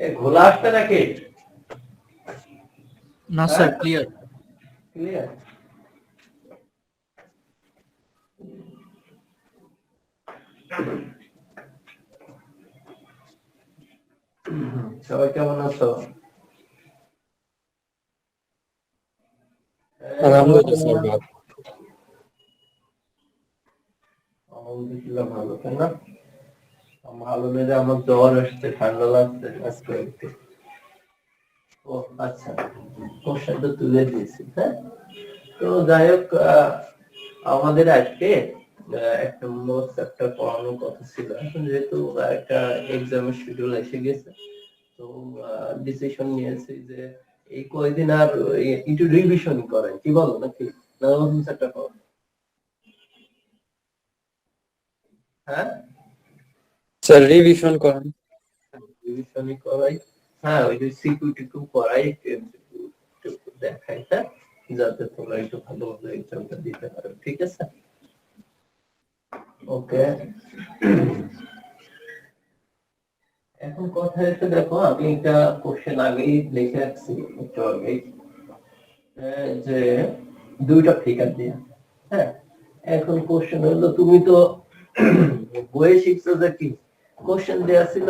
এ ঘোলা আসছে নাকি? না স্যার, ক্লিয়ার। ক্লিয়ার। সবাই কেমন আছো? আলহামদুলিল্লাহ স্যার, ভালো। আলহামদুলিল্লাহ ভালো, তাই না? ভালো মেরে আমার জ্বর আসছে, ঠান্ডা লাগছে আজকে একটু। ও আচ্ছা, কোশ্চেনটা তুলে দিয়েছি। হ্যাঁ, তো যাই হোক, আমাদের আজকে একটা নোটস একটা পড়ানোর কথা ছিল। এখন যেহেতু একটা এক্সামের শিডিউল এসে গেছে, তো ডিসিশন নিয়েছি যে এই কয়দিন আর একটু রিভিশন করাই, কি বলো নাকি? না নতুন একটা করো? হ্যাঁ স্যার রিভিশন করেন। রিভিশনই করাই। হ্যাঁ, ওই যে সিকিউরিটি টু করাই, একটু দেখাই, হ্যাঁ, যাতে তোমরা একটু ভালোভাবে এক্সামটা দিতে পারো। ঠিক আছে, ওকে। এখন কথা হচ্ছে, দেখো আমি একটা কোশ্চেন আগেই লিখে রাখছি একটু আগেই, যে দুইটা ফিগার দিয়ে। হ্যাঁ, এখন কোশ্চেন হলো, তুমি তো বইয়ে শিখছো যে কি কোশ্চেন দেয়া ছিল,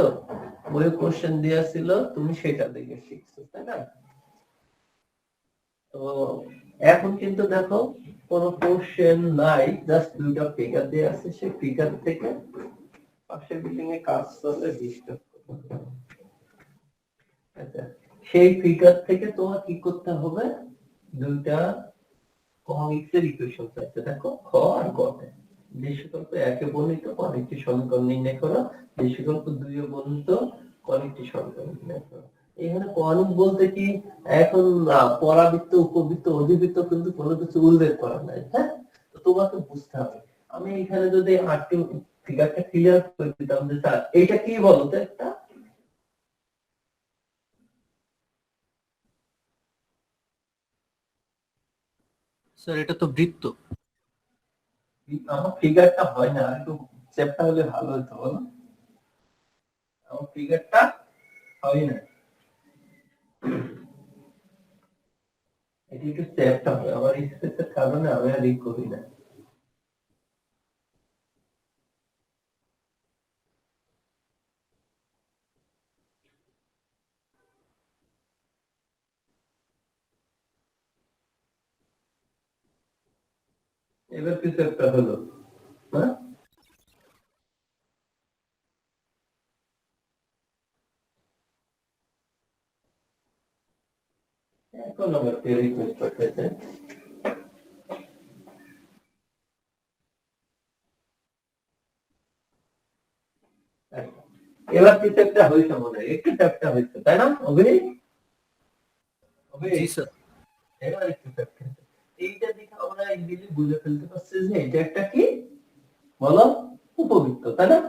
বইয়ে কোশ্চেন দেয়া ছিল, তুমি সেটা দেখে শিখছো, তাই না? তো এখন কিন্তু দেখো কোনো কোশ্চেন নাই, জাস্ট দুইটা ফিগার দেয়া আছে, সেই ফিগার থেকে পাশের বিল্ডিং এ কাজ চলে ডিস্টার্ব। আচ্ছা, সেই ফিগার থেকে তোমার কি করতে হবে, দুইটা কনিক্সের ইকুয়েশন চাইছে। দেখো খ আর গ তে বিশ্বকল্প একে বর্ণিত কনিকটি সমীকরণ নির্ণয় করো, বিশ্বকল্প দুইয়ে বর্ণিত কনিকটি সমীকরণ নির্ণয় করো। এখানে কনিক বলতে কি, এখন পরাবৃত্ত, উপবৃত্ত, অধিবৃত্ত কিন্তু কোনো কিছু উল্লেখ করা নাই। হ্যাঁ, তো তোমাকে বুঝতে হবে। আমি এখানে যদি আটটি ফিগারটা ক্লিয়ার করে দিতাম যে স্যার এইটা কি বলতো একটা, স্যার এটা তো বৃত্ত। আমার ফিগারটা হয় না, একটু চ্যাপ্টার হলে ভালো হতো, বলো? আমার ফিগারটা হয় না, এটি একটু চ্যাপ্টার হয়, আমার স্পেসের কারণে আমি আর ই করি না। এবার কি চ্যাপ্টার হলো? হ্যাঁ, এখন আমার রিকোয়েস্ট করতেছে। এবার কি চ্যাপ্টার হয়েছে? মনে হয় একটু চ্যাপ্টার হয়েছে, তাই না? জি স্যার। এবার একটু চ্যাপ্টার। এইটা দেখে আমরা ইজিলি বুঝে ফেলতে পারছি যে এটা একটা কি, বলো? উপবৃত্ত, তাই না?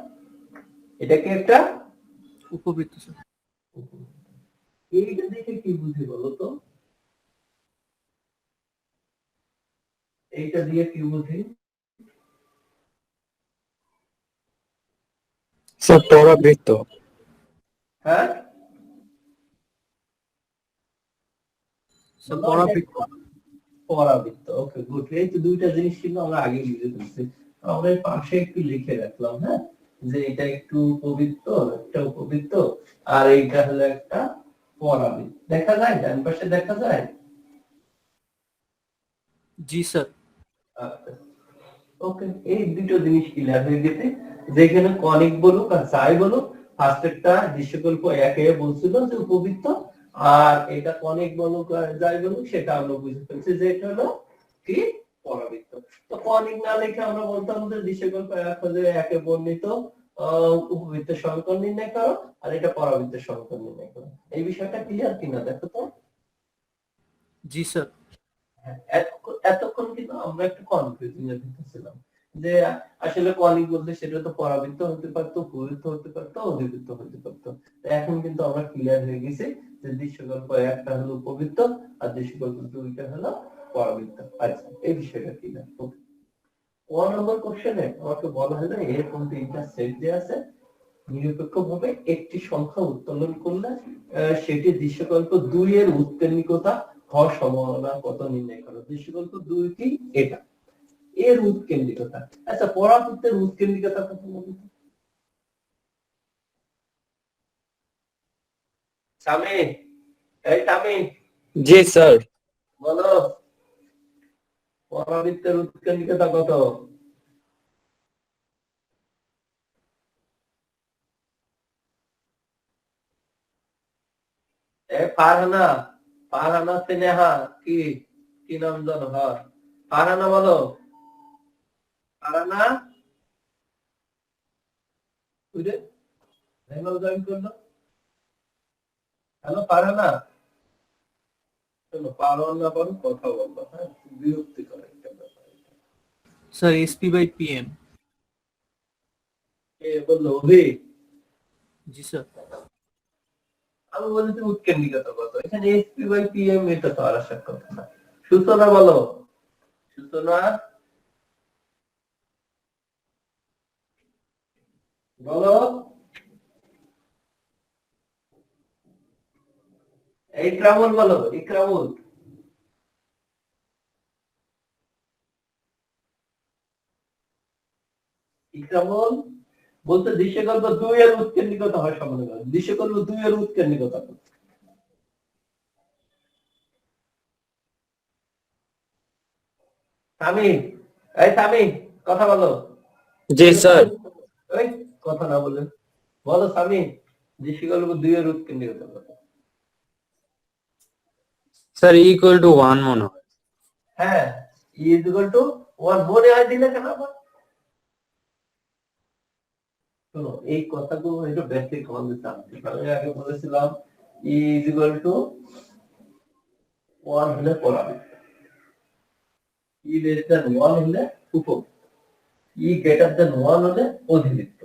এটা কি একটা উপবৃত্ত স্যার। উপবৃত্ত। এইটা দেখে কি বুঝি বলো তো? এইটা দিয়ে কি বুঝি? স্যার পরাবৃত্ত। হ্যাঁ, স্যার বলো এটা পরাবৃত্ত। পরাবৃত্ত। ওকে, গুড। এই তো দুইটা জিনিস ছিল, আমরা আগে বুঝে ফেলছি। আমরা এই পাশে একটু লিখে রাখলাম, হ্যাঁ, যে এটা একটু পবিত্র, একটা উপবৃত্ত, আর এইটা হলো একটা পরাবৃত্ত। দেখা যায় ডান পাশে, দেখা যায়। জি স্যার। আচ্ছা, ওকে, এই দুটো জিনিস ক্লিয়ার হয়ে গেছে। যেখানে কনিক বলুক আর যাই বলুক, ফার্স্টেরটা দৃশ্যকল্প একে বলছিল যে উপবৃত্ত, আর এটা কনিক বলুক আর যাই বলুক, সেটা আমরা বুঝে ফেলছি যে এটা হলো কি, পরাবৃত্ত। তো কনিক না লিখে আমরা বলতাম যে দৃশ্যকল্প এক হলে একে বর্ণিত উপবৃত্তের সমীকরণ নির্ণয় করো, আর এটা পরাবৃত্তের সমীকরণ নির্ণয় করো। এই বিষয়টা ক্লিয়ার কিনা দেখো তো। জি স্যার। এতক্ষণ কিন্তু আমরা একটু কনফিউজিং এর ভিতরে ছিলাম যে আসলে কনিক বলতে সেটা তো পরাবৃত্ত হতে পারতো, উপবৃত্ত হতে পারতো, অধিবৃত্ত হতে পারতো। তো এখন কিন্তু আমরা ক্লিয়ার হয়ে গেছি যে দৃশ্যকল্প একটা হলো উপবৃত্ত আর দৃশ্যকল্প দুইটা হলো পরাবৃত্ত। আচ্ছা, এই বিষয়টা ক্লিয়ার। ওকে, 1 নম্বর কোশ্চেনে আমাকে বলা হলো এরকম তিনটা সেট দেয়া আছে, নিরপেক্ষভাবে একটি সংখ্যা উত্তোলন করলে সেটি দৃশ্যকল্প 2 এর উৎকেন্দ্রিকতা হওয়ার সম্ভাবনা কত নির্ণয় করো। দৃশ্যকল্প 2 কি? এটা এর উৎকেন্দ্রিকতা। আচ্ছা, পরাবৃত্তের উৎকেন্দ্রিকতা কত বলতো? সামি, এই সামি, জি স্যার। বলো পরাবৃত্তের উৎকেন্দ্রিকতা কত? ফারহানা, ফারহানা স্নেহা, কি কি নাম জানো? হ্যাঁ, ফারহানা বলো। ফারহানা বুঝে বেঙ্গল জয়েন করলো। হ্যালো ফারহানা, শোনো, ফারহানা বলো, কথা বলবো। হ্যাঁ, বিরক্তিকর একটা ব্যাপার এটা। Sir SP/PM। কে বললো? অভি। জি স্যার। আমি বলেছি উৎকেন্দ্রিকতা কত, এখানে SP/PM, এটা তো আর আসার কথা না। সূচনা বলো, সূচনা বলো। ইকরামুল বলো, ইকরামুল। ইকরামুল বলতে দৃশ্যকল্প 2 এর উৎকেন্দ্রিকতা হয় সম্বন্ধে। দৃশ্যকল্প 2 এর উৎকেন্দ্রিকতা কত? সামি, এই সামি, কথা বলো। জি স্যার। ওই কথা না বলে বলো সামি, দৃশ্যকল্প 2 এর উৎকেন্দ্রিকতা কত? স্যার ইকুয়াল টু 1 মনে হয়। হ্যাঁ, E=1 মনে হয় দিলে কেন আবার? শোনো, এই কথাগুলো একটু বেসিক আমাদের জানতে হবে। আমি আগে বলেছিলাম E=1 হলে পরাবৃত্ত, E 1 হলে উপবৃত্ত, E 1 হলে অধিবৃত্ত,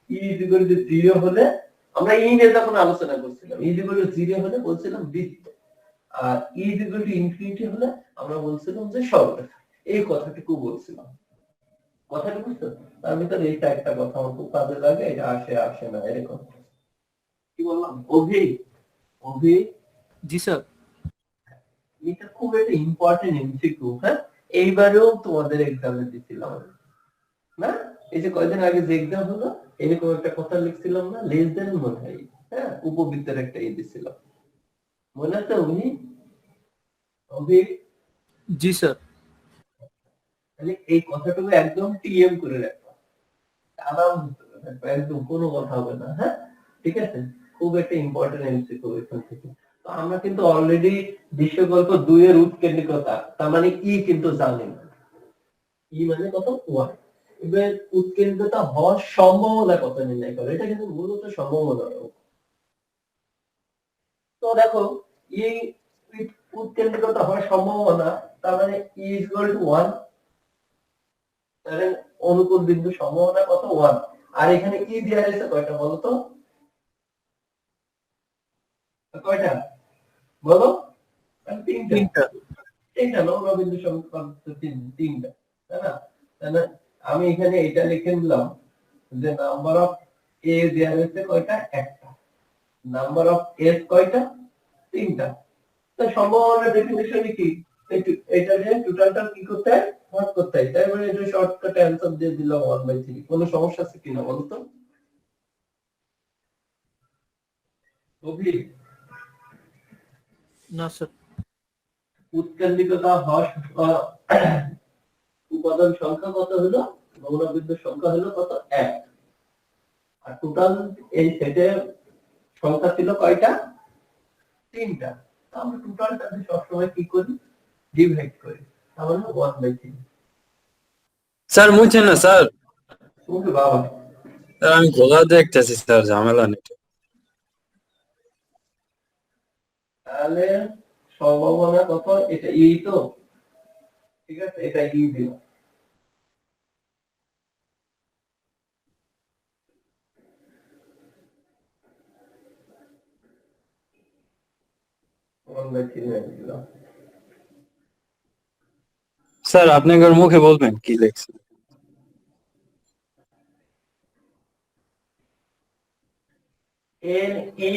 E=0 হলে, আমরা ই নিয়ে যখন আলোচনা করছিলাম, E=0 হলে বলছিলাম বৃত্ত, আর E=∞ হলে আমরা বলছিলাম যে সরলরেখা। এই কথাটুকু বলছিলাম। কথাটা বুঝছো? তার ভিতরে এইটা একটা কথা আমার খুব কাজে লাগে, এটা আসে আসে না এরকম। কি বললাম? অভি, অভি, জি স্যার। এটা খুব একটা ইম্পর্টেন্ট এমসিকিউ। হ্যাঁ, এইবারেও তোমাদের এক্সামে দিছিলাম না? এই যে কয়দিন আগে যে এক্সাম হলো, এরকম একটা কথা লিখছিলাম না, লেস দেন মনে হয়। হ্যাঁ, উপবৃত্তের একটা দিছিলাম, মনে আছে অভি? অভি, জি স্যার। তাহলে এই কথাটুকু একদম টিএম করে রাখবা, আরাম থাকবে, একদম কোনো কথা হবে না। হ্যাঁ, ঠিক আছে, খুব একটা ইম্পর্টেন্ট এমসিকিউ এখান থেকে। তো আমরা কিন্তু অলরেডি দৃশ্যকল্প 2 এর উৎকেন্দ্রিকতা, তার মানে ই কিন্তু জানি না। ই মানে কত? 1। এবার উৎকেন্দ্রিকতা হওয়ার সম্ভাবনা কত নির্ণয় করে, এটা কিন্তু মূলত সম্ভাবনা। তো দেখো, এই উৎকেন্দ্রিকতা হওয়ার সম্ভাবনা, তার মানে E=1, তাহলে অনুকূল বিন্দু সম্ভাবনা কত? 1। আর এখানে ই দেয়া আছে কয়টা বলো তো? কয়টা বলো? তিনটা। তিনটা। তিনটা লগ্ন বিন্দু সংখ্যা হচ্ছে তিনটা, তাই না? তাহলে আমি এখানে এটা লিখে দিলাম যে নাম্বার অফ এ দেয়া হয়েছে কয়টা? একটা। নাম্বার অফ এস কয়টা? তিনটা। তো সম্ভাবনা ডেফিনিশন কি? এটা যে টোটালটা কি করতে হয়? ভাগ করতে হয়। তাই মানে এটা শর্টকাট অ্যানসার দিয়ে দিলাম 1/3। কোনো সমস্যা আছে কিনা বলো তো? অভি, না স্যার। উৎকেন্দ্রিকতা হওয়ার উপাদান সংখ্যা কত হলো? লগ্ন বিন্দুর সংখ্যা হলো কত? 1। আর টোটাল এই সেটের সংখ্যা ছিল কয়টা? তিনটা। আমরা টোটালটা সবসময় কি করি? ডিভাইড করি, তাহলে 1/3। স্যার মুছে না স্যার। ওকে বাবা, স্যার আমি খোলা দেখতেছি স্যার, ঝামেলা নেই। তাহলে সম্ভাবনা কত? এটা ই তো, ঠিক আছে, এটা ই দিল। স্যার আপনি একবার মুখে বলবেন কি লিখছেন? N E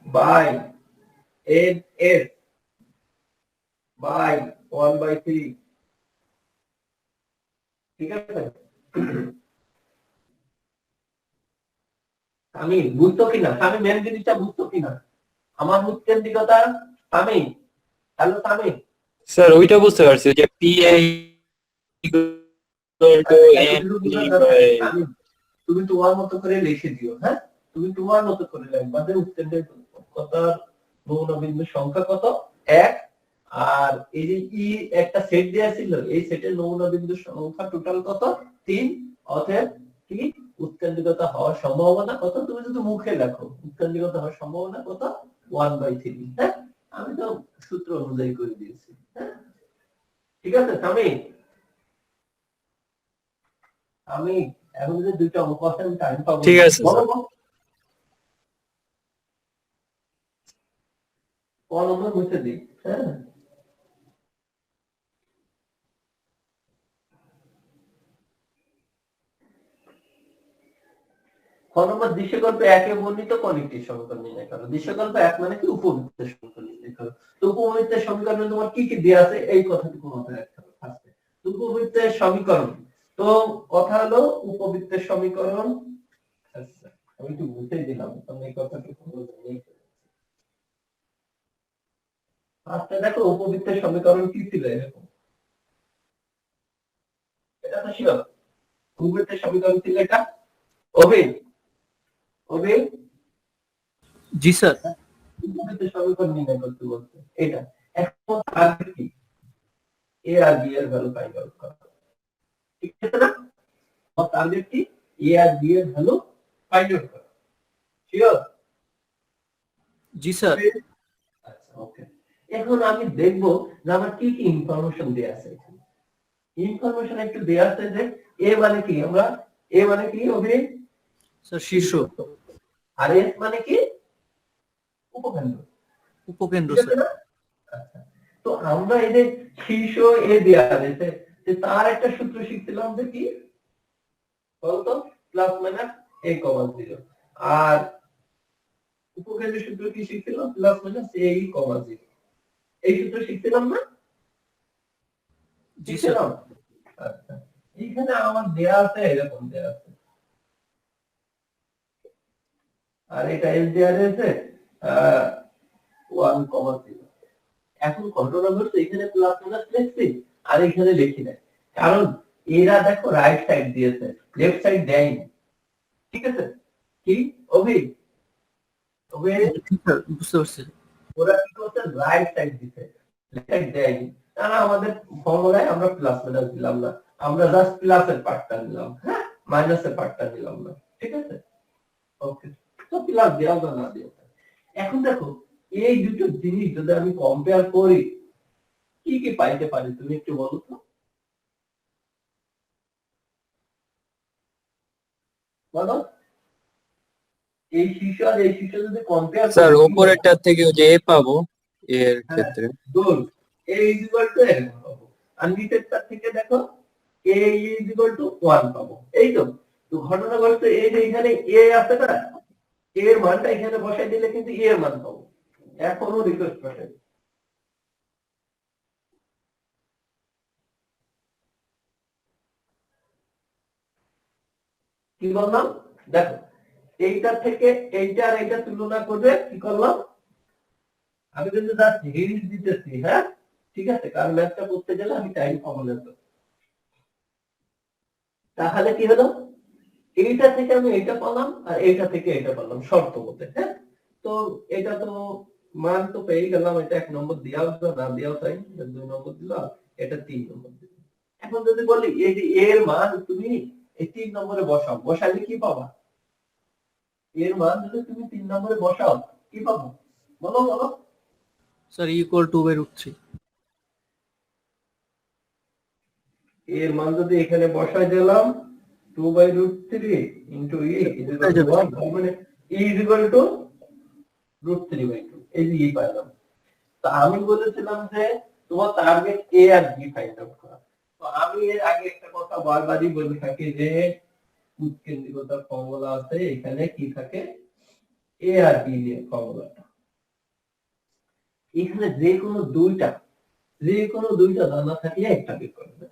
by N S by 1/3, ঠিক আছে? আমি বুঝতো কিনা, আমি মেন জিনিসটা বুঝতো কিনা, আমার উৎকেন্দ্রিকতা আমি, হ্যালো আমি স্যার ওইটা বুঝতে পারছি যে PA equal to এতটুকু NE বুঝার দরকার by নেই। আমি তুমি তোমার মতো করে লিখে দিও, হ্যাঁ, তুমি তোমার মতো করে লিখবা যে উৎকেন্দ্রিকতার মৌলবিন্দুর সংখ্যা কত, 1, আর এই যে ই একটা সেট দেয়া ছিল, এই সেটের মৌলবিন্দুর সংখ্যা টোটাল কত, 3, অতএব কি উৎকেন্দ্রিকতা হওয়ার সম্ভাবনা কত, তুমি যদি মুখে লেখো উৎকেন্দ্রিকতা হওয়ার সম্ভাবনা কত, 1/3, হ্যাঁ, আমি তো সূত্র অনুযায়ী করে দিয়েছি, হ্যাঁ, ঠিক আছে? আমি এখন যে দুইটা অঙ্ক আছে আমি টাইম পাবো ঠিক না, আছে বলো স্যার। বলো, কোন অঙ্ক মুছে দিই, হ্যাঁ, ক নম্বর দৃশ্যকল্প 1 এ বর্ণিত কণিকটির সমীকরণ নির্ণয় করো। দৃশ্যকল্প 1 মানে কি, উপবৃত্তের সমীকরণ নির্ণয় করো। তো উপবৃত্তের সমীকরণে তোমার কি কি দেয়া আছে এই কথাটুকু মাথায় রাখতে হবে ফার্স্টে। তো উপবৃত্তের সমীকরণ, তো কথা হলো উপবৃত্তের সমীকরণ, আচ্ছা আমি একটু বুঝেই দিলাম তাহলে এই কথাটুকু বুঝেই। ফার্স্টে দেখো উপবৃত্তের সমীকরণ কি ছিল এরকম, এটা তো ছিল উপবৃত্তের সমীকরণ ছিল এটা, অভিন অভিন जी सर। উপবৃত্তের সমীকরণ নির্ণয় করতে বলতে এটা। এখন টার্গেট কি, এ আর বি এর ভ্যালু ফাইন্ড আউট করা, ঠিক আছে না? আমার টার্গেট কি, এ আর বি এর ভ্যালু ফাইন্ড আউট করা, শিওর? जी सर। আচ্ছা ওকে, এখন আমি দেখব যে আমার কি কি ইনফরমেশন দেয়া আছে এখানে। ইনফরমেশন একটু দেয়া আছে যে এ মানে কি, আমরা এ মানে কি অভিন, सर शीर्ष আর এস মানে কি, উপকেন্দ্র, उपकेंद्र ঠিক আছে सर। না? আচ্ছা, তো আমরা এই যে শীর্ষ এ দেয়া আছে যে তার একটা সূত্র শিখছিলাম যে কি বলতো, প্লাস মাইনাস a, 0, আর উপকেন্দ্রের সূত্র কি শিখছিলাম, প্লাস মাইনাস a, 0, এই সূত্র শিখছিলাম না, जी सर। শিখছিলাম। আচ্ছা, এইখানে আমার দেয়া আছে এরকম দেয়া আছে, আর এটা এস দেয়া আছে 1,0। এখন ঘটনা ঘটছে এখানে প্লাস মাইনাস লিখছি আর এখানে লিখি নাই, কারণ এরা দেখো রাইট সাইড দিয়েছে, লেফট সাইড দেয়নি, ঠিক আছে? কি অভি, তবে जी सर বুঝতে পারছি। ওরা কি করছে, রাইট সাইড দিতে, লেফট সাইড দেয়নি, তারা আমাদের ফর্মুলায় আমরা প্লাস মাইনাস দিলাম না, আমরা জাস্ট প্লাসের পার্টটা নিলাম, হ্যাঁ, মাইনাসের পার্টটা নিলাম না, ঠিক আছে? ওকে, তো প্লাস দেওয়া বা না দেওয়া, এখন দেখো এই দুটো জিনিস যদি আমি কম্পেয়ার করি কি কি পাইতে পারি তুমি একটু বলো তো, বলো, এই শীর্ষ আর এই শীর্ষ যদি কম্পেয়ার স্যার করি কি হবে? উপরেরটার থেকে যে A পাবো এর হ্যাঁ, ক্ষেত্রে good, a is equal to n পাবো, আর নিচেরটার থেকে দেখো a is equal to 1 পাবো, এই তো। তো ঘটনা ঘটছে এই যে এখানে a আছে না, a এর মানটা এখানে বসাই দিলে কিন্তু a এর মান পাবো। এখনো রিকোয়েস্ট বসাই, কি বললাম দেখো, এইটার থেকে এইটা আর এইটা তুলনা করবে, কি করলাম আমি কিন্তু জাস্ট হিন্ট দিতেছি, হ্যাঁ, ঠিক আছে, কারণ ম্যাথটা করতে গেলে আমি টাইম পাবো না তো। তাহলে কি হলো, এইটা থেকে আমি এইটা পেলাম আর এইটা থেকে এইটা পেলাম শর্ত মতে, হ্যাঁ, তো এটা তো মান তো পেয়ে গেলাম, এটা 1 নম্বর দেওয়া না দেওয়া তাই 2 নম্বর দিলাম, এটা 3 নম্বর দিলাম। এখন যদি বলি এই যে এর মান তুমি এই 3 নম্বরে বসাও, বসালে কি পাবা, এর মান যদি তুমি 3 নম্বরে বসাও কি পাবো, বলো বলো, सर इक्वल टू √3। এর মান যদি এখানে বসাই দিলাম 2/√3 into e is equal to 1, তার মানে e ইজ ইকুয়াল টু √3/2, এই যে e পাইলাম। তো আমি বলেছিলাম যে তোমার টার্গেট a আর b ফাইন্ড আউট করা। তো আমি এর আগে একটা কথা বারবারই বলে থাকি যে উৎকেন্দ্রিকতার ফর্মুলা আছে, এখানে কি থাকে, এ আর বি নিয়ে ফর্মুলাটা। এখানে যে কোনো দুইটা জানা থাকলে একটা বের করবে।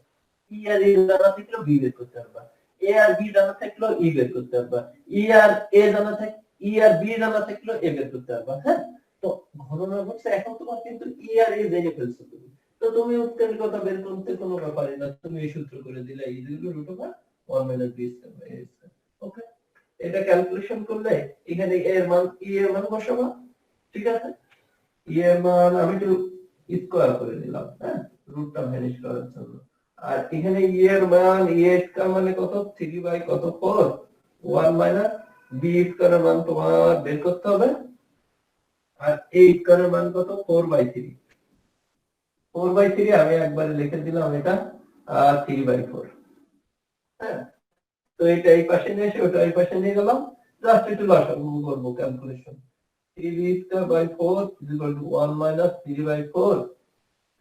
ই আর এ জানা থাকলেও বি বের করতে পারবা, এ আর বি জানা থাকলেও ই বের করতে পারবা, ই আর এ জানা থাক ই আর বি জানা থাকলেও এ বের করতে পারবা। হ্যাঁ, তো ঘটনা ঘটছে এখন তোমার কিন্তু ই আর এ জেনে ফেলছো তুমি, তো তুমি উৎকেন্দ্রিকতা বের করতে কোনো ব্যাপারই না, তুমি এই সূত্র করে দিলে e equal root over 1 minus b square by a square. Okay, এটা ক্যালকুলেশন করলে এখানে এ এর মান ই এর মান বসাবো, ঠিক আছে। ই এর মান আমি একটু স্কয়ার করে দিলাম, হ্যাঁ, রুটটা ভ্যানিশ করার জন্য। আর এখানে ই এর মান ই স্কয়ার মানে কত, 3 বাই কত 4, 1 মাইনাস বি স্কয়ারের মান তোমার বের করতে হবে। আর এ স্কয়ারের মান কত, 4 বাই 3। 4 বাই 3 আমি একবারে লিখে দিলাম এটা, আর 3 বাই 4। হ্যাঁ, তো এটা এই পাশে নিয়ে এসে ওটা এই পাশে নিয়ে গেলাম, জাস্ট একটু লসাগু করব calculation. 3b square by 4 is equal to 1 minus 3 by 4।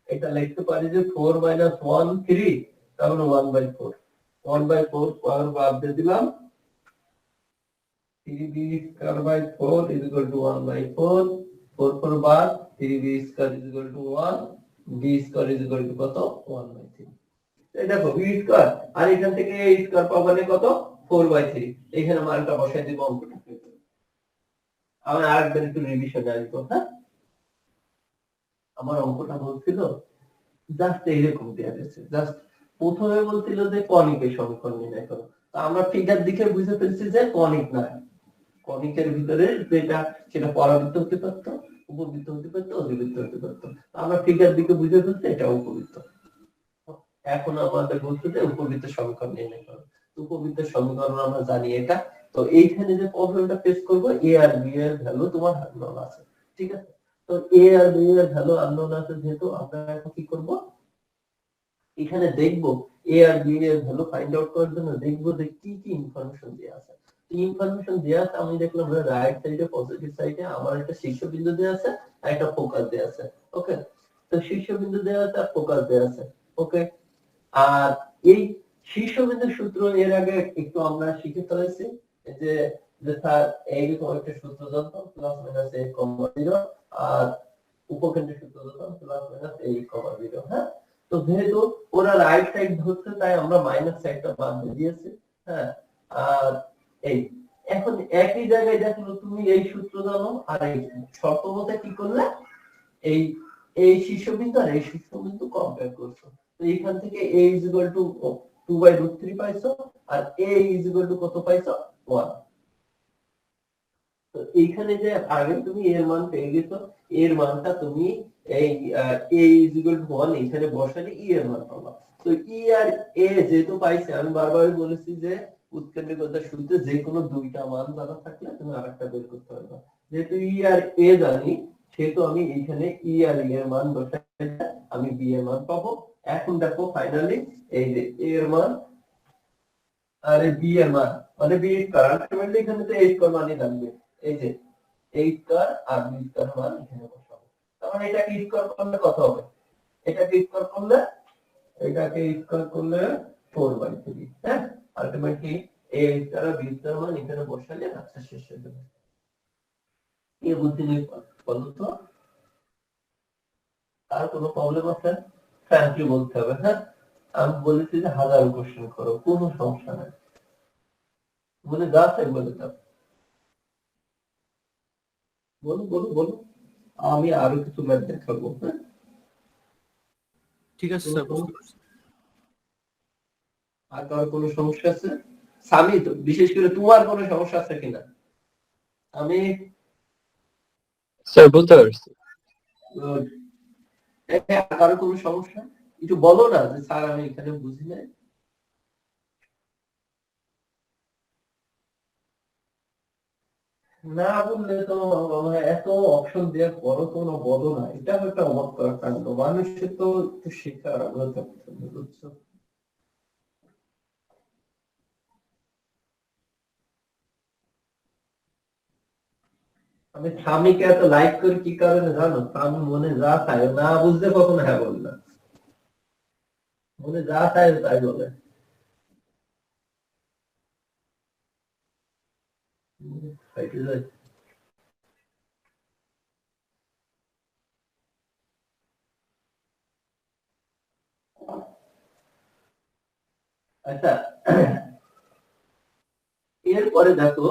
এটা লিখতে পারি যে 4 মাইনাস 1 3, তাহলে 1 বাই 4। 1 বাই 4 পাওয়ার বাদ দিয়ে দিলাম, 3b square by 4 is equal to 1 by 4। 4 4 বাদ, 3b square is equal to 1, b square is equal to কত, 1 বাই 3। এই দেখো b স্কয়ার, আর এখান থেকে a স্কয়ার পাবো কত, 4 বাই 3। এখানে মানটা বসাই দিব অঙ্কটা। আমি আরেকবার একটু রিভিশনে আসবো। হ্যাঁ, আমার অঙ্কটা বলছিল জাস্ট এইরকম দেয়া গেছে, জাস্ট প্রথমে বলছিল যে কনিকের সমীকরণ নির্ণয় করো, তো আমরা ফিগার দেখে বুঝে ফেলছি যে কনিক না, কনিকের ভিতরে যেটা সেটা পরাবৃত্ত হতে পারতো, উপবৃত্ত হতে পারতো, অধিবৃত্ত হতে পারতো। আমরা ফিগার দিকে বুঝে ফেলছি এটা উপবৃত্ত। এখন আমাদের বলছে যে উপবৃত্ত সমীকরণ নির্ণয় করো। উপবৃত্তের সমীকরণ আমরা জানি এটা। তো এইখানে যে প্রবলেমটা ফেস করব, এ আর বি এর ভ্যালু তোমার আননোন আছে, ঠিক আছে। তো এ আর বি এর ভ্যালু আননোন আছে যেহেতু আমরা এখন কি করব, এখানে দেখব এ আর বি এর ভ্যালু ফাইন্ড আউট করার জন্য দেখব যে কি কি ইনফরমেশন দেয়া আছে। ইনফরমেশন দেয়া আছে, আমি দেখলাম রাইট সাইডে পজিটিভ সাইডে আমার একটা শীর্ষবিন্দু দেয়া আছে আর একটা ফোকাস দেয়া আছে। ওকে, তো শীর্ষবিন্দু দেয়া আছে আর ফোকাস দেয়া আছে। ওকে, আর এই শীর্ষবিন্দুর সূত্র এর আগে একটু আমরা শিখে ফেলেছি যে স্যার এইরকম একটা সূত্র জানতাম, প্লাস মাইনাস a, 0, আর উপকেন্দ্রের সূত্র জানতাম, প্লাস মাইনাস a, 0। হ্যাঁ, তো যেহেতু ওরা রাইট সাইড ধরছে তাই আমরা মাইনাস সাইডটা বাদ দিয়ে দিয়েছি। হ্যাঁ, আর এই এখন একই জায়গায় দেখো তুমি এই সূত্র জানো আর এই শর্ত মতে কি করলে এই এই শীর্ষবিন্দু আর এই শীর্ষবিন্দু কম্পেয়ার করছো, তো এখান থেকে a is equal to 2 by root 3 পাইছো, আর a is equal to কত পাইছো, 1। তো এইখানে যে আগে তুমি এর মান পেয়ে গেছো, এর মানটা তুমি এই a is equal to 1 এখানে বসালে e এর মান পাবা। তো e আর a যেহেতু পাইছে, আমি বারবার বলেছি যে উৎকেন্দ্রিকতার সূত্রে যে কোনো দুইটা মান জানা থাকলে তুমি আরেকটা বের করতে পারবে। যেহেতু e আর a জানি, সেহেতু আমি এইখানে e আর e এর মান বসাই আমি b এর মান পাবো। এখন দেখো ফাইনালি এই যে a এর মান আর b এর মান মানে b স্কয়ার, আলটিমেটলি এখানে তো a স্কয়ার মানই থাকবে। এই যে a স্কয়ার আর b স্কয়ার মান এখানে বসাবো। তাহলে এটাকে স্কয়ার করলে কত হবে, এটাকে স্কয়ার করলে 4 বাই 3। হ্যাঁ, আলটিমেটলি a স্কয়ার আর b স্কয়ার মান এখানে বসালে আচ্ছা শেষ হয়ে যাবে। কি বুঝতে নেই বলো তো, আর কোনো প্রবলেম আছে ফ্র্যাঙ্কলি বলতে হবে। হ্যাঁ, আমি বলেছি যে হাজারো কোশ্চেন করো, কোনো সমস্যা নাই, বলে যা চাই বলে দাও, বলো বলো বলো, আমি আরো কিছু ম্যাথ দেখাবো। হ্যাঁ, ঠিক আছে স্যার, বুঝতে পারছি। আর কারো কোনো সমস্যা আছে? স্বামী তো বিশেষ করে তোমার কোনো সমস্যা আছে কিনা? আমি স্যার বুঝতে পারছি। কারো কোনো সমস্যা একটু বলো না যে স্যার আমি এখানে বুঝি নাই। না বললে তো এত অপশন দেওয়ার পরও কোনো বলো না, এটা একটা অবাক করার কাণ্ড। মানুষের তো একটু শেখার আগ্রহ থাকতে হবে, বুঝছো। আমি স্বামীকে এত লাইক করি কি কারণে জানো? স্বামী মনে যা চায় না বুঝতে কখনো হ্যাঁ বলে না, মনে যা চায় তাই বলে। খাইতে যায়। আচ্ছা, এরপরে দেখো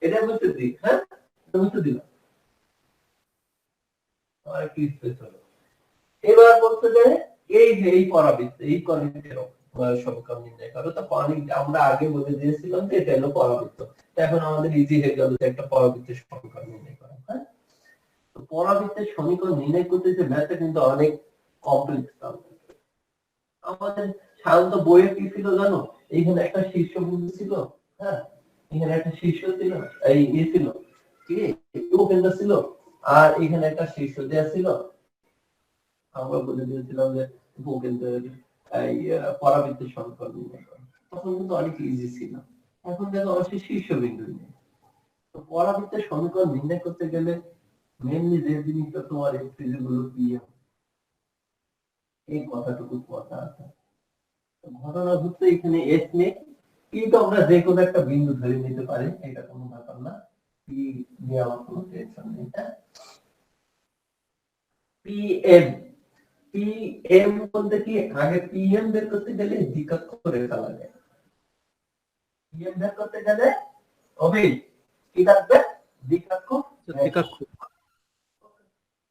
এটা বুঝতে দিই, হ্যাঁ এটা বুঝতে দিলাম, আর কি স্পেস হলো। এবার বলতে যে এই যে এই পরাবৃত্ত, এই পরাবৃত্তের সমীকরণ নির্ণয় করো। তো পানি আমরা আগে বলে দিয়েছিলাম যে এটা হলো পরাবৃত্ত। তো এখন আমাদের ইজি হয়ে গেল যে একটা পরাবৃত্তের সমীকরণ নির্ণয় করা, হ্যাঁ। তো পরাবৃত্তের সমীকরণ নির্ণয় করতে যে ম্যাথটা কিন্তু অনেক কমপ্লেক্স। আমাদের সাধারণত বইয়ে কি ছিল জানো, এইখানে একটা শীর্ষবিন্দু ছিল, হ্যাঁ, এখানে একটা শীর্ষ ছিল, এই ছিল কি কেন্দ্র ছিল, আর এখানে একটা শীর্ষ দেয়া ছিল। আমরা বলে দিয়েছিলাম যে ভূকেন্দ্রের এই পরাবৃত্তের সমীকরণ নির্ণয় করা, তখন কিন্তু অনেক ইজি ছিল। এখন দেখো অবশ্যই শীর্ষবিন্দু নিয়ে, তো পরাবৃত্তের সমীকরণ নির্ণয় করতে গেলে মেইনলি যে জিনিসটা তোমার এক্সপ্রেস গুলো পিএম, এই কথাটুকু কথা আছে। ঘটনা হচ্ছে এখানে এস নেই, কিন্তু আমরা যে কোনো একটা বিন্দু ধরে নিতে পারি, এটা কোনো ব্যাপার না। পি নিয়ে আমার কোনো টেনশন নেই। পিএম, পিএম বলতে কি, আগে পিএম বের করতে গেলে দ্বিকক্ষ রেখা লাগে। পিএম বের করতে গেলে হবে কি লাগবে, দ্বিকক্ষ রেখা। দ্বিকক্ষ।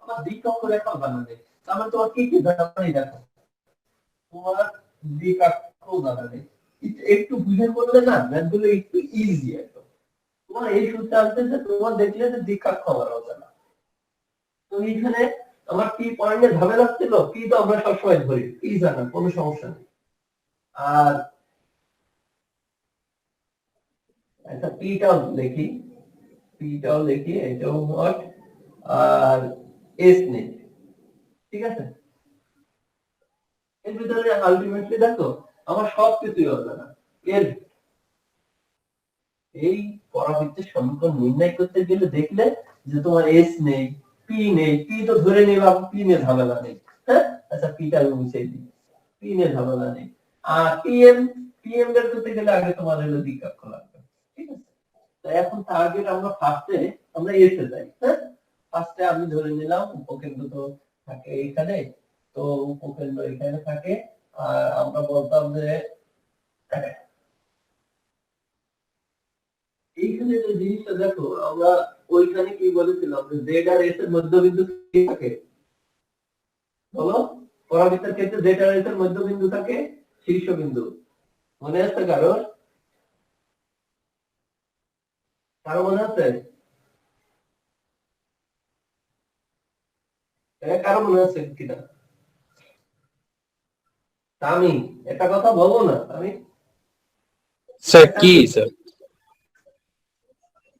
আমার দ্বিকক্ষ রেখা বানাবে, তাহলে তোমার কি কি জানাই দেখো, তোমার দ্বিকক্ষ বানাবে একটু বুঝে করলে না ম্যাথগুলো একটু ইজি একদম। তোমার এই সূত্র আনতে যে তোমার দেখলে যে দ্বিকক্ষ বানানো হবে না। তো এইখানে আমার কি পয়েন্টে ঝামেলা ছিল, কি তো আমরা সবসময় ধরি, কি জানা কোনো সমস্যা নেই। আর আচ্ছা পিটাও লিখি, পিটাও লিখি, এটাও হট, আর এস নেই, ঠিক আছে। এর ভিতরে আলটিমেটলি দেখো আমার সব কিছুই হবে না। এর এই পরাবৃত্তের সমীকরণ নির্ণয় করতে গেলে দেখলে যে তোমার এস নেই, পি নেই, পি তো ধরে নিলাম, পি নিয়ে ঝামেলা নেই, হ্যাঁ। আচ্ছা পিটা আমি মুছে দিই, পি নিয়ে ঝামেলা নেই। আর পিএম, পিএম বের করতে গেলে আগে তোমার হলো দ্বিকক্ষ লাগবে, ঠিক আছে। তো এখন টার্গেট আমরা ফার্স্টে আমরা এসে যাই, হ্যাঁ। ফার্স্টে আমি ধরে নিলাম উপকেন্দ্র তো থাকে এখানে, তো উপকেন্দ্র এখানে থাকে। আর আমরা বলতাম যে এইখানে যে জিনিসটা দেখো, আমরা ওইখানে কি বলেছিলাম যে জেড আর এস এর মধ্যবিন্দু কি থাকে বলো, পরাবৃত্তের ক্ষেত্রে জেড আর এস এর মধ্যবিন্দু থাকে শীর্ষবিন্দু। মনে আছে কারো, কারো মনে আছে, কারো মনে আছে কিনা? আমি একটা কথা বলবো না আমি, স্যার কি স্যার?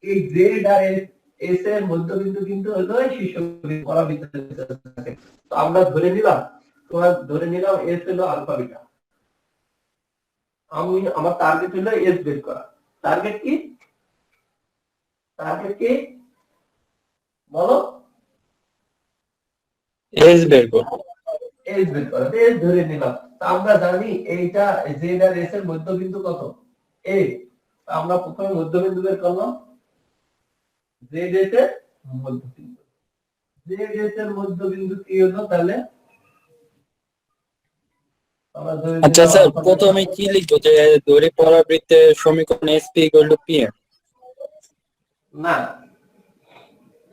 এই জেড আর এস এর মধ্যবিন্দু কিন্তু হলো শীর্ষবিন্দু পরাবৃত্তের ভিতরে থাকে। তো আমরা ধরে নিলাম, তোমার ধরে নিলাম এস হলো আলফা বিটা, আমি আমার টার্গেট হলো এস বের করা। টার্গেট কি, টার্গেট কি বলো, এস বের করো। এস বের করা, এস ধরে নিলাম। তা আমরা জানি এইটা জেড আর এস এর মধ্যবিন্দু কত, এ। আমরা প্রথমে মধ্যবিন্দু বের করলাম, জেড এস এর মধ্যবিন্দু, জেড এস এর মধ্যবিন্দু কি হলো তাহলে, আমরা ধরে আচ্ছা নিলাম স্যার, আলফা বিটা। প্রথমে কি লিখবো, যে দড়ি পরাবৃত্তের সমীকরণ এসপি ইকুয়াল টু পিএম? না,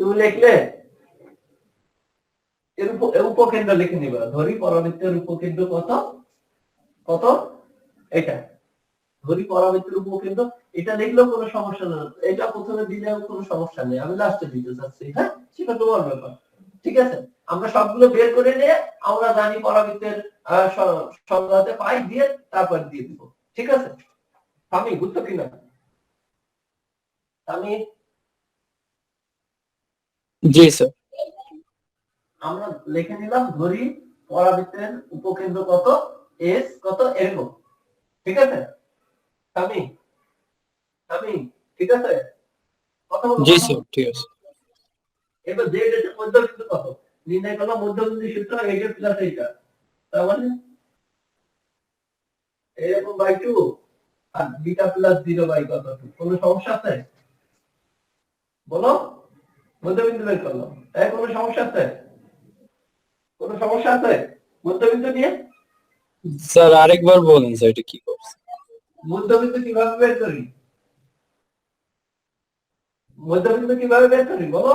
তুমি লিখলে এর উপকেন্দ্র লিখে নিবা, ধরি পরাবৃত্তের উপকেন্দ্র কত, কত এটা, ধরি পরাবৃত্তের উপকেন্দ্র, এটা লিখলেও কোনো সমস্যা নেই, এটা প্রথমে দিলেও কোনো সমস্যা নেই, আমি লাস্টে দিতে চাচ্ছি, হ্যাঁ সেটা তোমার ব্যাপার, ঠিক আছে। আমরা সবগুলো বের করে নিয়ে আমরা জানি পরাবৃত্তের সংজ্ঞাতে পাই দিয়ে তারপর দিয়ে দিব, ঠিক আছে। আমি বুঝছো কিনা, আমি জি স্যার। আমরা লিখে নিলাম ধরি পরাবৃত্তের উপকেন্দ্র কত, এস কত, এরকম, ঠিক আছে। আমি আমি ঠিক আছে, কথা বলো জি কথা স্যার, বলো। ঠিক আছে। এবার জেড এর মধ্যবিন্দু কত নির্ণয় করলাম, মধ্যবিন্দু সূত্র এইটা প্লাস এইটা, তার মানে এরকম বাই 2 আর বিটা প্লাস 0 বাই কত 2, কোনো সমস্যা আছে বলো, মধ্যবিন্দু বের করলাম, তাই কোনো সমস্যা আছে, কোনো সমস্যা আছে মধ্যবিন্দু নিয়ে? স্যার আরেকবার বলুন স্যার, এটা কি করছে? মধ্যবিন্দু কিভাবে বের করি? মধ্যবিন্দু কিভাবে বের করি বলো?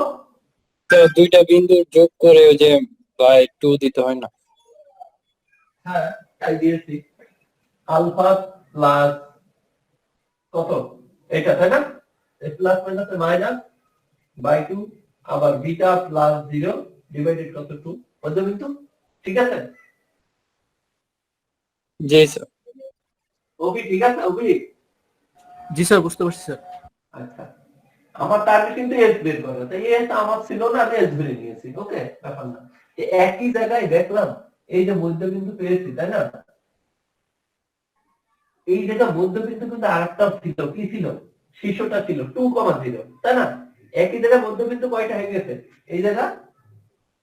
তো দুইটা বিন্দু যোগ করে ওই যে বাই 2 দিতে হয় না? হ্যাঁ, তাই দিয়েছি। আলফা প্লাস কত? এটা তাই না? প্লাস মাইনাসে মাইনাস বাই 2 আবার বিটা প্লাস 0 ডিভাইডেড কত 2 মধ্যবিন্দু। ঠিক আছে? জি স্যার। ওবি ঠিক আছে ওবি? জি স্যার, বুঝতে পারছি স্যার। আচ্ছা, আমার টার্গেট কিন্তু এস বের করা, তাই এস আমার ছিল না, আমি এস বের নিয়েছি। ওকে, ব্যাপার না। একই জায়গায় দেখলাম এই যে মধ্যবিন্দু পেয়েছি তাই না? এই জায়গা মধ্যবিন্দু কিন্তু আরেকটা ছিল, কি ছিল? শীর্ষটা ছিল 2,0 তাই না? একই জায়গায় মধ্যবিন্দু কয়টা হয়ে গেছে? এই জায়গা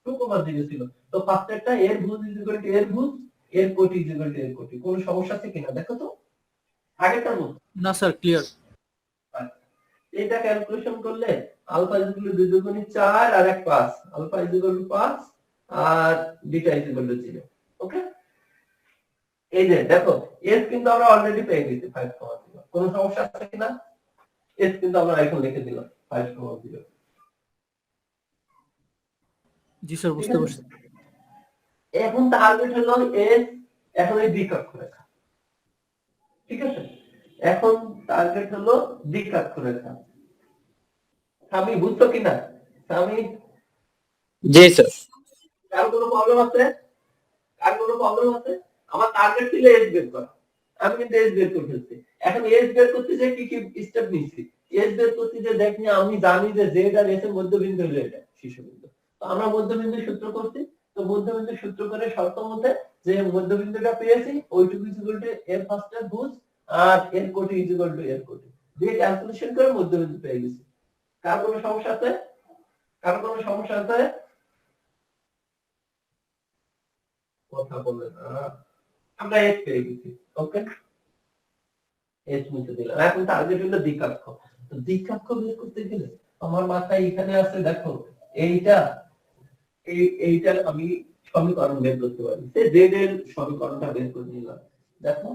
2,0 ছিল। তো ফার্স্টেরটা এর ভুজ ইজ ইকুয়াল টু এর ভুজ, এর কোটি ইজ ইকুয়াল টু এর কোটি। কোন সমস্যা আছে কিনা দেখো তো? আগেরটার মতো। না স্যার, ক্লিয়ার। এটা ক্যালকুলেশন করলে আলফা ইজ ইকুয়াল টু 2 দুগুণে 4 আর 1 5, আলফা ইজ ইকুয়াল টু 5 আর beta is equal to 0। Okay, এই যে দেখো এস কিন্তু আমরা অলরেডি পেয়ে গেছি 5,0। কোন সমস্যা আছে কিনা? এস কিন্তু আমরা এখন লিখে দিলাম 5,0। জি স্যার, ঠিক বুঝতে আছে, পারছি। এখন টার্গেট হলো এস, এখন এই দ্বিকক্ষরেখা। ঠিক আছে, এখন টার্গেট হলো দ্বিকক্ষরেখা। আমি বুঝছো কিনা? আমি জি স্যার। কার কোনো প্রবলেম আছে? কার কোনো প্রবলেম আছে? আমার টার্গেট ছিল এস বের করা, আমি কিন্তু এস বের করে ফেলছি। এখন এস বের করতে যে কি কি স্টেপ নিচ্ছি? এস বের করতে যে দেখনি, আমি জানি যে জেড আর এস এর মধ্যবিন্দু হলো এটা শীর্ষবিন্দু। তো আমরা মধ্যবিন্দু সূত্র করছি। তো মধ্যবিন্দু সূত্র করে শর্ত মতে যে মধ্যবিন্দুটা পেয়েছি ওইটুকু ইজ ইকুয়াল টু এর ফার্স্টের ভুজ আর এর কোটি ইজ ইকুয়াল টু এর কোটি দিয়ে ক্যালকুলেশন করে মধ্যবিন্দু পেয়ে গেছি। কার কোনো সমস্যা আছে? কার কোনো সমস্যা আছে? কথা বললেন না। আমরা এস পেয়ে গেছি। ওকে, এস মুছে দিলাম। এখন টার্গেট হলো দ্বিকাক্ষ। তো দ্বিকাক্ষ বের করতে গেলে আমার মাথায় এখানে আছে দেখো, এইটা এইটা আমি সমীকরণ বের করতে পারি। সে জেড এর সমীকরণটা বের করে নিলাম। দেখো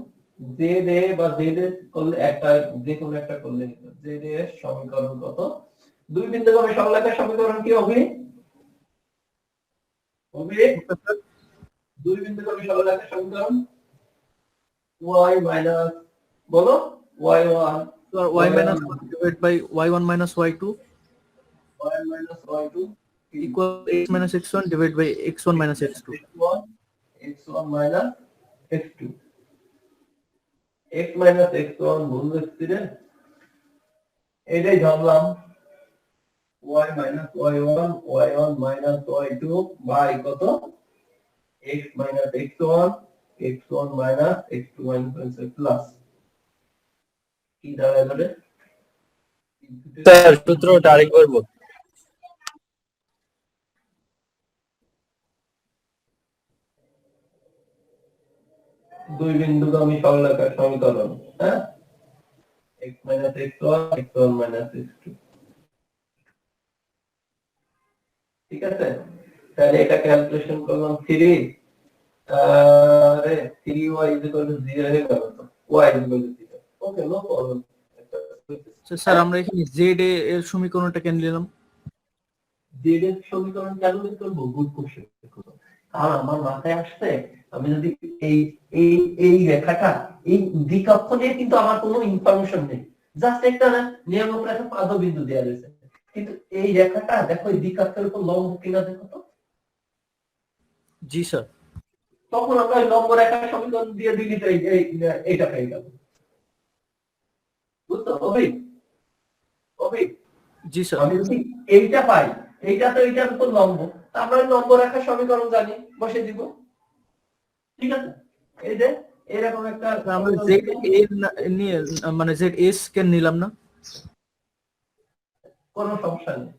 জেড এ বা জেড এর করলে একটা, যে কোনো একটা করলে জেড এর সমীকরণ কত? দুই বিন্দু ভাবে সংলাপের সমীকরণ কি হবে? হবে দুই বিন্দু ভাবে সংলাপের সমীকরণ y মাইনাস, বলো y1 sir, y minus 1 divided by y1 minus y2 y minus y2 equal x minus x1 divided by x1 minus x2. x1 minus x2, x minus x1 ভুল লিখছি রে, এটাই ধরলাম y minus y1 y1 minus y2 by কত? x minus x1 x1 minus x2 minus plus কি দাঁড়ায় রে? Sir সূত্রটা আরেকবার বল। দুই বিন্দুগামী সরলরেখার সমীকরণ, হ্যাঁ, x minus x1 x1 minus x2। ঠিক আছে, তাহলে এটা ক্যালকুলেশন করলাম 3 আরে 3y is equal to 0 হয়ে গেল, তো y is equal to 0। Okay, no problem. Sir, আমরা এখানে z এর সমীকরণটা কেন নিলাম? z এর সমীকরণ কেন বের করব? Good question. কারণ আমার মাথায় আসছে আমি যদি এই এই এই রেখাটা, এই দ্বিকক্ষ নিয়ে কিন্তু আমার কোনো ইনফরমেশন নেই, জাস্ট একটা নিয়মের উপর একটা পাদ বিন্দু দেওয়া রয়েছে। কিন্তু এই রেখাটা দেখো এই দ্বিকক্ষের উপর লম্ব কিনা দেখো তো। জি স্যার। তখন আমরা ওই লম্ব রেখার সমীকরণ দিয়ে দিলি তো এইটা পেয়ে গেল। বুঝতে হবে? হবে? জি স্যার। আমি যদি এইটা পাই, এইটা তো এইটার উপর লম্ব, তা আমরা ওই লম্ব রেখার সমীকরণ জানি, বসে দিব। ঠিক আছে, এই যে এরকম একটা আমরা z এর নিয়ে মানে z s কেন নিলাম না? কোনো সমস্যা নেই,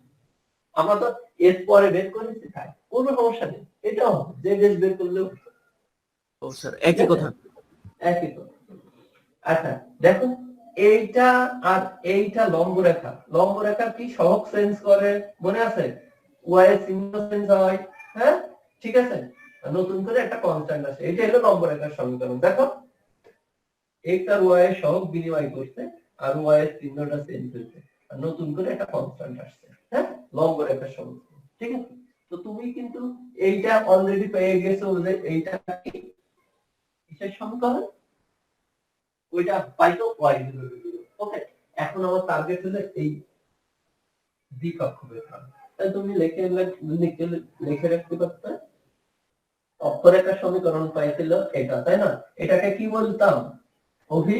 আমরা তো এর পরে বের করেছি, তাই কোনো সমস্যা নেই। এটাও যে দেশ বের করলেও ও স্যার, একই কথা। একই তো। আচ্ছা দেখো, এইটা আর এইটা লম্ব রেখা, লম্ব রেখা কি সহগ চেঞ্জ করে মনে আছে? y এর চিহ্ন চেঞ্জ হয়, হ্যাঁ, ঠিক আছে, নতুন করে একটা কনস্ট্যান্ট আছে। এটা হলো লম্ব রেখার সমীকরণ। দেখো এক্স আর ওয়াই এর সহগ বিনিময় করছে আর ওয়াই এর চিহ্নটা চেঞ্জ হয়েছে আর নতুন করে একটা কনস্ট্যান্ট আসছে, হ্যাঁ, লম্ব রেখার সঙ্গে, ঠিক আছে। তো তুমি কিন্তু এইটা অলরেডি পেয়ে গেছো যে এইটা কি কিসের সমীকরণ, ওইটা পাইতো ওয়াই ইকুয়াল টু 0। ওকে, এখন আমার টার্গেট হলো এই দ্বিকক্ষ রেখা, তাই তুমি লিখে রাখতে পারতে অক্ষরেখার সমীকরণ পাইছিল এটা, তাই না? এটাকে কি বলতাম অভি?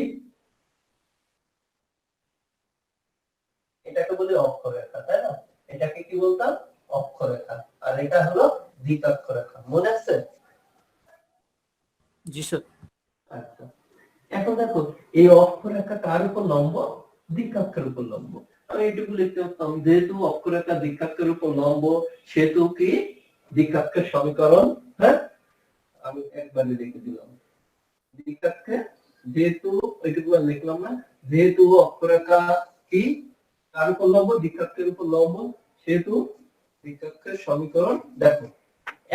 এটাকে বলি অক্ষরেখা, তাই না? এটাকে কি বলতাম? অক্ষরেখা। আর এটা হলো দ্বিকক্ষ রেখা, মনে আছে? জি স্যার। আচ্ছা, এখন দেখো এই অক্ষরেখা কার উপর লম্ব? দ্বিকক্ষের উপর লম্ব। আমি এটুকু লিখতে পারতাম, যেহেতু অক্ষরেখা দ্বিকক্ষের উপর লম্ব সেহেতু কি দ্বিকক্ষের সমীকরণ, হ্যাঁ, আমি একবারে লিখে দিলাম দ্বিকক্ষে, যেহেতু এটুকু আর লিখলাম না, যেহেতু অক্ষরেখা কি কার উপর লম্ব? দ্বিকক্ষের উপর লম্ব, সেহেতু দ্বিকক্ষের সমীকরণ। দেখো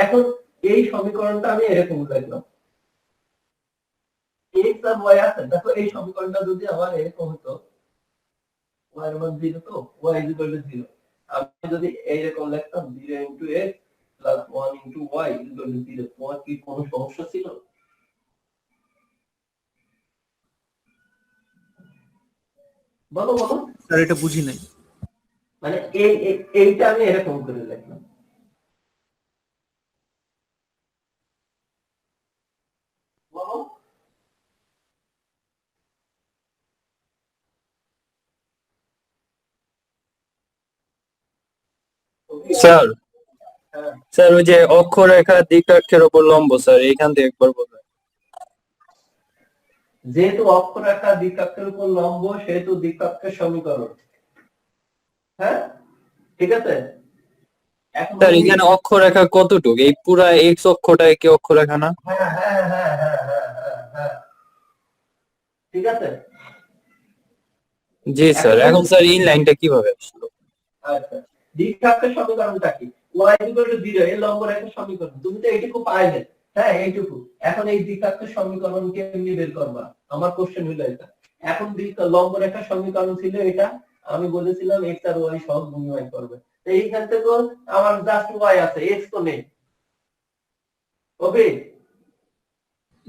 এখন এই সমীকরণটা আমি এরকম লিখলাম, এক্স আর ওয়াই আছে, দেখো এই সমীকরণটা যদি আমার এরকম হতো, ওয়াই এর মান 0, তো ওয়াই ইজ ইকুয়াল টু 0, আমি যদি এইরকম লিখতাম 0 into X plus 1 into Y is equal to 0, তোমার কি কোনো সমস্যা ছিল? বলো বলো। স্যার এটা বুঝি নাই। মানে এইটা আমি এরকম করে লিখলাম, বলো। স্যার, হ্যাঁ, স্যার ওই যে অক্ষরেখা দ্বিকক্ষের উপর লম্ব, স্যার এইখান থেকে একবার বলবেন। যেহেতু অক্ষরেখা দ্বিকক্ষের উপর লম্ব সেহেতু দ্বিকক্ষের সমীকরণ, হ্যাঁ, ঠিক আছে। এখন স্যার এখানে অক্ষরেখা কতটুকু? এই পুরা এক্স অক্ষটাই কি অক্ষরেখা না? হ্যাঁ হ্যাঁ হ্যাঁ হ্যাঁ হ্যাঁ হ্যাঁ হ্যাঁ, ঠিক আছে। জি স্যার, এখন স্যার এই লাইনটা কিভাবে আসলো? আচ্ছা, দ্বিঘাতের সমীকরণটা কি? y = 0 এর লম্ব রেখার সমীকরণ, তুমি তো এইটুকু পাইলে, হ্যাঁ এইটুকু। এখন এই দ্বিঘাতের সমীকরণ কেমনে বের করবা? আমার কোশ্চেন হলো এটা। এখন লম্ব রেখার সমীকরণ ছিল এটা, আমি বলেছিলাম x আর y সহগ বিনিময় করবে। তো এইখান থেকে আমার জাস্ট y আছে, x তো নেই। ওকে,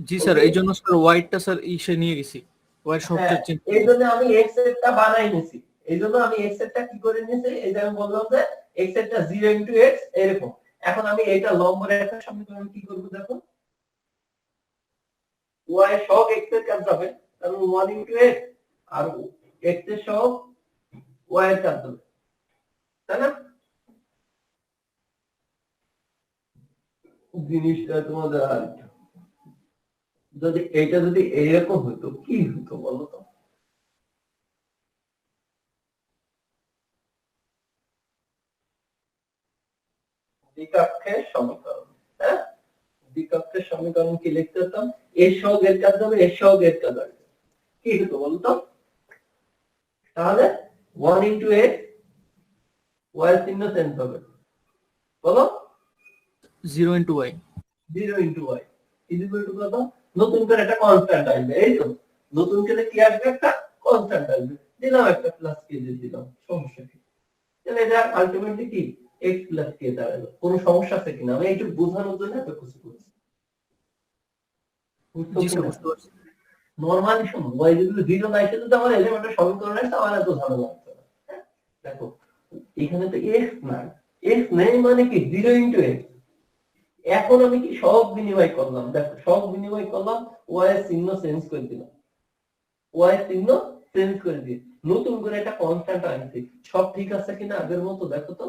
জি স্যার, এই জন্য স্যার ওয়াইটটা স্যার ইসে নিয়ে গেছি, ওয়াই হ্যাঁ, সবচেয়ে চিন্তা। এই জন্য আমি x এরটা বানাই নিছি। এই জন্য আমি x এরটা কি করে নিয়েছি, এই যে আমি বললাম যে x এরটা 0 ইনটু x এরকম। এখন আমি এইটা লম্ব রেখার সমীকরণ কি করব দেখো, y সহগ x এর কাজ হবে, কারণ 1 ইনটু x আর x এর সহগ y এর কাজ হবে, তাই না? জিনিসটা তোমাদের আর একটু, যদি এইটা যদি এইরকম হতো কি হতো বলো তো? দ্বিকক্ষের সমীকরণ, হ্যাঁ, দ্বিকক্ষের সমীকরণ কি লিখতে হতাম? এর সহগ এর কাজ হবে, এর সহগ এর কাজ হবে, কি হতো বলতো? তাহলে 1 ইনটু x y এর চিহ্ন চেঞ্জ হবে, বলো। 0 into Y. 0 into y is equal to কত? নতুন করে একটা কনস্ট্যান্ট আসবে, এই তো নতুন করে কি আসবে? একটা কনস্ট্যান্ট আসবে, দিলাম একটা প্লাস কে দিয়ে দিলাম, সমস্যা কি? তাহলে এটা আলটিমেটলি কি x প্লাস কে দাঁড়ালো, কোনো সমস্যা আছে কিনা? আমি একটু বোঝানোর জন্য এত কিছু করছি, বুঝছো জি স্যার, কিনা? বুঝতে পারছি। নরমালি শোনো, y যদি 0 না এসে যদি আমার এলিমেন্টের সমীকরণ আসে আমার এত ঝামেলা লাগতো না, হ্যাঁ? দেখো এখানে তো x নাই, x নেই মানে কি 0 ইনটু x। এখন আমি কি সহগ বিনিময় করলাম, দেখো সহগ বিনিময় করলাম, y এর চিহ্ন চেঞ্জ করে দিলাম, y এর চিহ্ন চেঞ্জ করে দিয়ে নতুন করে একটা কনস্ট্যান্ট আনছি, সব ঠিক আছে কিনা আগের মতো দেখো তো,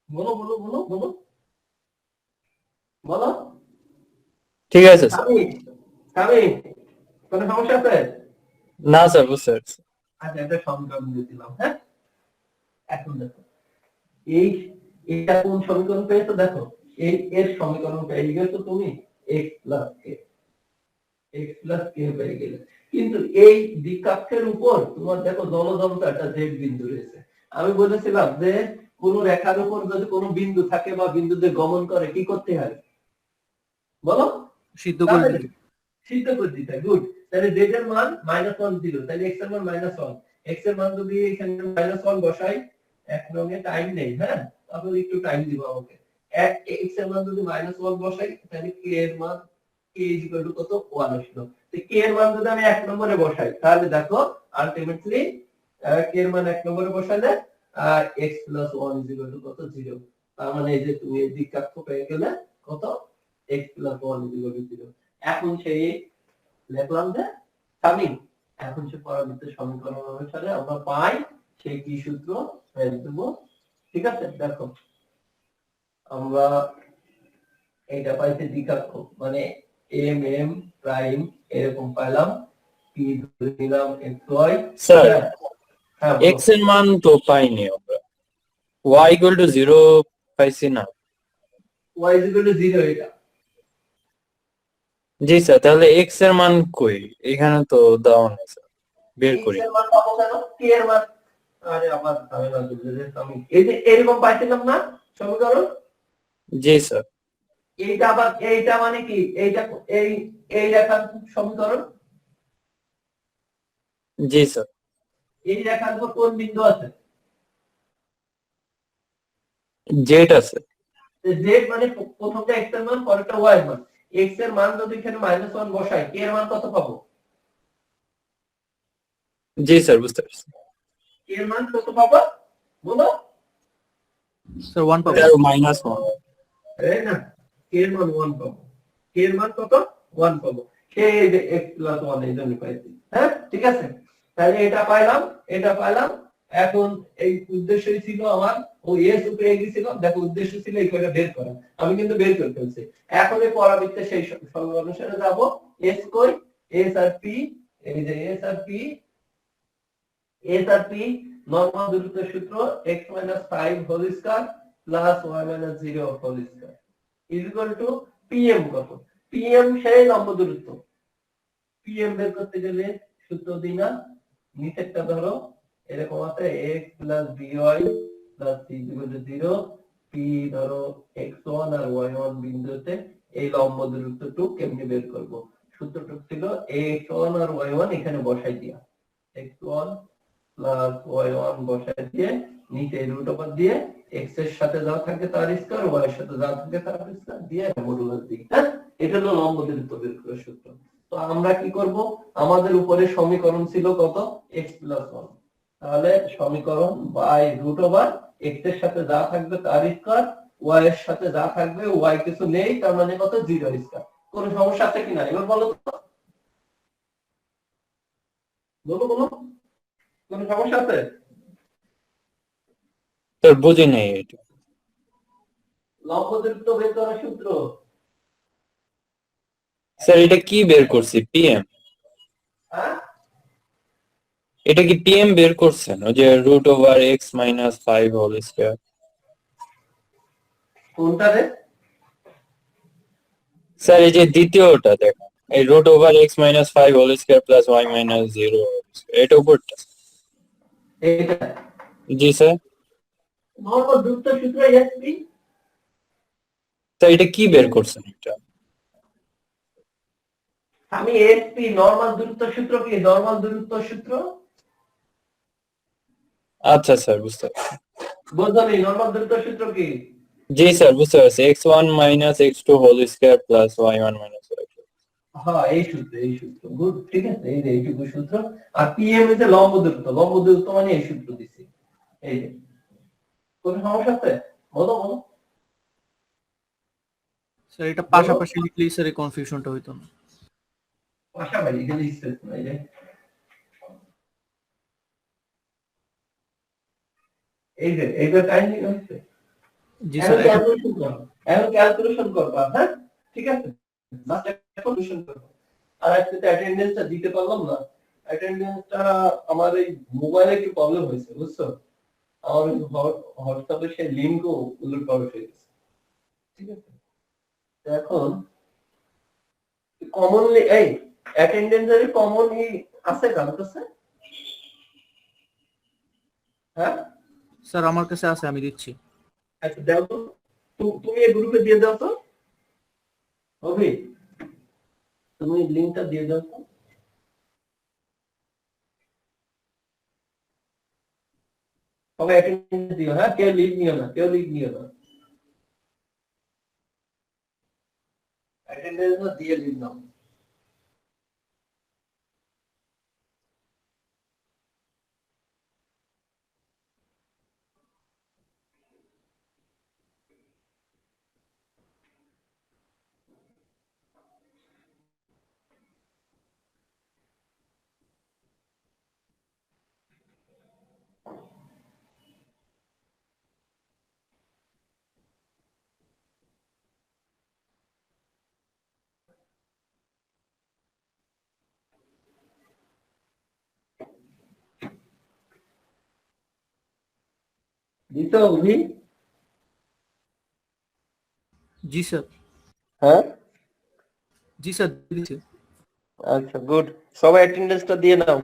বলো বলো বলো বলো বলো। ঠিক আছে স্যার। স্বামী, স্বামী, কোনো সমস্যা আছে? না স্যার, বুঝতে পারছি। আচ্ছা, একটা সমীকরণ দিয়ে দিলাম, হ্যাঁ। এখন দেখো এই এটা কোন সমীকরণ পেয়েছো, দেখো এই এর সমীকরণ পেয়ে গেছো তুমি, x plus k, x plus k পেয়ে গেলে। কিন্তু এই দ্বিকক্ষের উপর তোমার দেখো জলযন্ত্র একটা z বিন্দু রয়েছে। আমি বলেছিলাম যে কোন রেখার উপর যদি কোনো বিন্দু থাকে বা বিন্দুতে গমন করে কি করতে হয়, বলো? সিদ্ধ করে তাহলে দিতে। সিদ্ধ করে দিতে হয়, গুড। তাহলে z এর মান -1 0, তাহলে x এর মান -1, x এর মান যদি এখানে -1 বসাই, এক রঙে টাইম নেই, হ্যাঁ তাহলে একটু টাইম দিব আমাকে। x এর মান যদি -1 বসাই, তাহলে k এর মান k কত 1 আসলো। তো k এর মান যদি আমি 1 নম্বরে বসাই, তাহলে দেখো আলটিমেটলি k এর মান 1 নম্বরে বসালে x + 1 কত 0। তার মানে এই যে তুমি এই দিকটাকে পেয়ে গেলে কত x + 1 0। এখন সেই লিখলাম যে সামিং, এখন সে পরবর্তী সমীকরণ অনুসারে আমরা পাই সেই কি সূত্র ফেলে দেব। ঠিক আছে, দেখো আমরা এইটা পাইছি দ্বিঘাত, মানে m m প্রাইম এরকম পাইলাম, p ধরে নিলাম xy। স্যার হ্যাঁ x এর মান তো পাইনি আমরা, y = 0 পাইছি না। y 0 এটা। জি স্যার, তাহলে x এর মান কই? এখানে তো দেওয়া নেই স্যার, বের x করি। এর মান পাবো কেন? k এর মান, আরে আবার ঝামেলা দিলে আমি এই যে এরকম পাইছিলাম না সমীকরণ, জি স্যার। এইটা আবার এইটা মানে কি, এইটা এই রেখার সমীকরণ, জি স্যার। এই রেখার উপর কোন বিন্দু আছে? জেড আছে। z মানে প্রথমটা x এর মান, পরেরটা y এর মান। x এর মান যদি এখানে -1 বসাই, k এর মান কত পাবো? জি স্যার, বুঝতে পারছি। k এর মান কত পাবো বলো? স্যার 1 পাবো। স্যার -1। এই না, k এর মান 1 পাবো। k এর মান কত? 1 পাবো। সেই যে x + 1 এই জন্য পাইছি। হ্যাঁ ঠিক আছে, তাহলে এটা পাইলাম, এটা পাইলাম। এখন এই উদ্দেশ্যই ছিল আমার, ও s পেয়ে গেছিল, দেখো উদ্দেশ্য ছিল এই কয়টা বের করা, আমি কিন্তু বের করে ফেলছি। এখন এই পরবর্তীতে সেই সমীকরণ অনুসারে যাব। s কই, s আর p, এই যে s আর p, s আর p নরমাল দূরত্বের সূত্র x - 5 whole square plus y - 0 whole square equal to pm কত? pm সেই লম্ব দূরত্ব। pm বের করতে গেলে সূত্র দিই না, নিচেরটা ধরো এরকম আছে x + by + c = 0, p ধরো x1 আর y1 বিন্দুতে এই লম্ব দূরত্বটুকু কেমনে বের করব? সূত্রটুকু ছিল x1 আর y1 এখানে বসাই দিয়া, x1 + y1 বসাই দিয়ে নিচে রুট ওভার দিয়ে x এর সাথে যা থাকে তার স্কয়ার, y এর সাথে যা থাকে তার স্কয়ার দিয়ে মডুলাস দিই। হ্যাঁ, এটা হলো লম্ব দূরত্ব বের করার সূত্র। তো আমরা কি করব, আমাদের উপরে সমীকরণ ছিল কত, x + 1, তাহলে সমীকরণ বাই রুট ওভার x এর সাথে যা থাকবে তার স্কয়ার, y এর সাথে যা থাকবে y কিছু নেই, তার মানে কত 0 স্কয়ার। কোনো সমস্যা আছে কিনা এবার বলো তো, বলো বলো, কোনো সমস্যা আছে? স্যার বুঝি নাই এটা। লম্ব দূরত্ব বের করার সূত্র। স্যার এটা কি বের করছি, পিএম? হ্যাঁ, এটা কি পিএম বের করছেন, ওই যে √x - 5 হোল স্কয়ার? কোনটা রে? স্যার এই যে দ্বিতীয়টা দেখো, এই √x - 5 whole square plus y - 0 এটা উপরটা। এইটা জি স্যার। নরমাল দূরত্ব সূত্র এসপি। স্যার এটা কি বের করছেন এটা? আমি এসপি নরমাল দূরত্ব সূত্র কি, নরমাল দূরত্ব সূত্র আচ্ছা স্যার, বুঝতে পারছি। বুঝলি, নরমাল দূরত্ব সূত্র কি? জি স্যার, বুঝতে পারছি। x1 - x2 whole square plus y1 - y2। হ্যাঁ এই সূত্র, এই সূত্র গুড, ঠিক আছে, এই যে এইটুকু সূত্র। আর পিএম এর যে লম্ব দূরত্ব, লম্ব দূরত্ব মানে এই সূত্র দিছি, এই যে। কোন সমস্যা আছে বলো বলো স্যার এটা বলো। পাশাপাশি লিখলেই স্যার এই কনফিউশনটা হইতো না। পাশাপাশি এখানে স্পেস নাই, যে এই যে এইটা কাইন্ডলি হচ্ছে। জি এখন স্যার এখন ক্যালকুলেশন করো, এখন ক্যালকুলেশন করবা, হ্যাঁ ঠিক আছে, জাস্ট ক্যালকুলেশন করো। আর আজকে তো অ্যাটেন্ডেন্সটা দিতে পারলাম না, অ্যাটেন্ডেন্সটা আমার এই মোবাইলে একটু প্রবলেম হয়েছে বুঝছো, আমার হোয়াটসঅ্যাপে সেই লিংকও উলটপালট হয়ে গেছে। ঠিক আছে, তো এখন কমনলি এই অ্যাটেন্ডেন্সের কমনলি আছে কার কাছে? হ্যাঁ স্যার আমার কাছে আছে, আমি দিচ্ছি। আচ্ছা দাও তো, তুমি এই গ্রুপে দিয়ে দাও তো, অভি তুমি লিংকটা দিয়ে দাও তো। সবাই অ্যাটেন্ডেন্স দিও, হ্যাঁ, কেউ লিভ নিও না, কেউ লিভ নিও না, অ্যাটেন্ডেন্স দিয়ে লিভ নাও। দিছো অভি? জি স্যার। হ্যাঁ, জি স্যার দিয়েছে। আচ্ছা, গুড। সবাই অ্যাটেন্ডেন্সটা দিয়ে নাও।